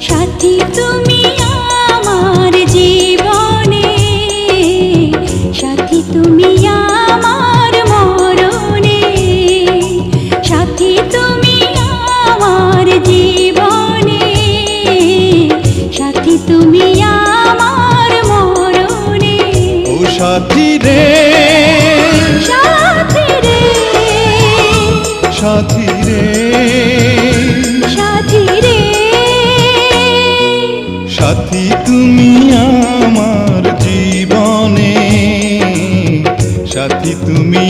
সাথী তুমি আমার জীবনে, সাথী তুমি আমার মরণে, সাথী তুমি আমার জীবনে, সাথী তুমি আমার মরণে। ও সাথী রে, সাথী রে, সাথী রে, সাথী রে, সাথী তুমি আমার জীবনে, সাথী তুমি